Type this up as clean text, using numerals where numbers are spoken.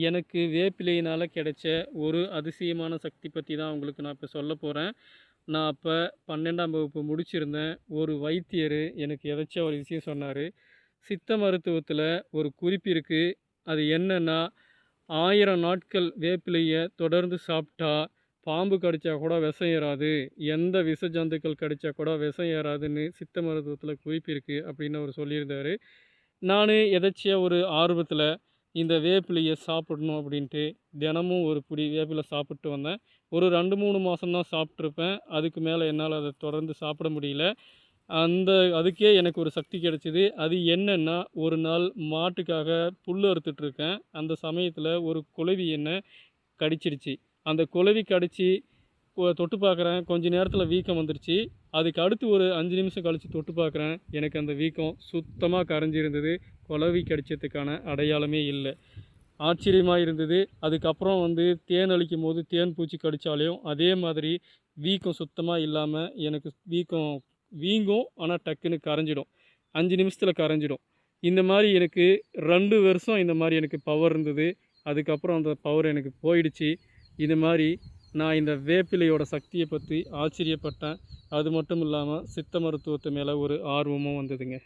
எனக்கு வேப்பிலையினால் கிடைச்ச ஒரு அதிசயமான சக்தி பற்றி தான் உங்களுக்கு நான் இப்போ சொல்ல போகிறேன். நான் அப்போ 12ஆம் வகுப்பு முடிச்சிருந்தேன். ஒரு வைத்தியர் எனக்கு எதாச்சும் ஒரு விஷயம் சொன்னார். சித்த மருத்துவத்தில் ஒரு குறிப்பு இருக்குது. அது என்னென்னா 1000 நாட்கள் வேப்பிலையை தொடர்ந்து சாப்பிட்டா பாம்பு கடித்தா கூட விஷம் ஏறாது, எந்த விஷ ஜந்துக்கள் கடித்தா கூட விஷம் ஏறாதுன்னு சித்த மருத்துவத்தில் குறிப்பு இருக்குது அப்படின்னு அவர் சொல்லியிருந்தார். நான் எதேர்ச்சியா ஒரு ஆர்வத்தில் இந்த வேப்பிலையை சாப்பிடணும் அப்படின்ட்டு தினமும் ஒரு பிடி வேப்பிலை சாப்பிட்டு வந்தேன். ஒரு 2, 3 மாதம் தான் சாப்பிட்ருப்பேன். அதுக்கு மேலே என்னால் அதை தொடர்ந்து சாப்பிட முடியல. அதுக்கே எனக்கு ஒரு சக்தி கிடைச்சிது. அது என்னென்னா, ஒரு நாள் மாட்டுக்காக புல் அறுத்துட்ருக்கேன். அந்த சமயத்தில் ஒரு குளவி என்னை கடிச்சிடுச்சு. அந்த குளவி கடிச்சு தொட்டு பார்க்குறேன், கொஞ்ச நேரத்தில் வீக்கம் வந்துருச்சு. அதுக்கு அடுத்து ஒரு 5 நிமிஷம் கழித்து தொட்டு பார்க்குறேன், எனக்கு அந்த வீக்கம் சுத்தமாக கரைஞ்சிருந்தது. குளவி கடிச்சதுக்கான அடையாளமே இல்லை. ஆச்சரியமாக இருந்தது. அதுக்கப்புறம் தேன் அளிக்கும் போது தேன் பூச்சி கடித்தாலையும் அதே மாதிரி வீக்கம் சுத்தமாக இல்லாமல் எனக்கு வீக்கம் வீங்கும். ஆனால் டக்குன்னு கரைஞ்சிடும். 5 நிமிஷத்தில் கரைஞ்சிடும். இந்த மாதிரி எனக்கு 2 வருஷம் இந்த மாதிரி எனக்கு பவர் இருந்தது. அதுக்கப்புறம் அந்த பவர் எனக்கு போயிடுச்சு. இது மாதிரி நான் இந்த வேப்பிலையோட சக்தியை பற்றி ஆச்சரியப்பட்டேன். அது மட்டும் இல்லாமல் சித்த மருத்துவத்து மேலே ஒரு ஆர்வமும் வந்ததுங்க.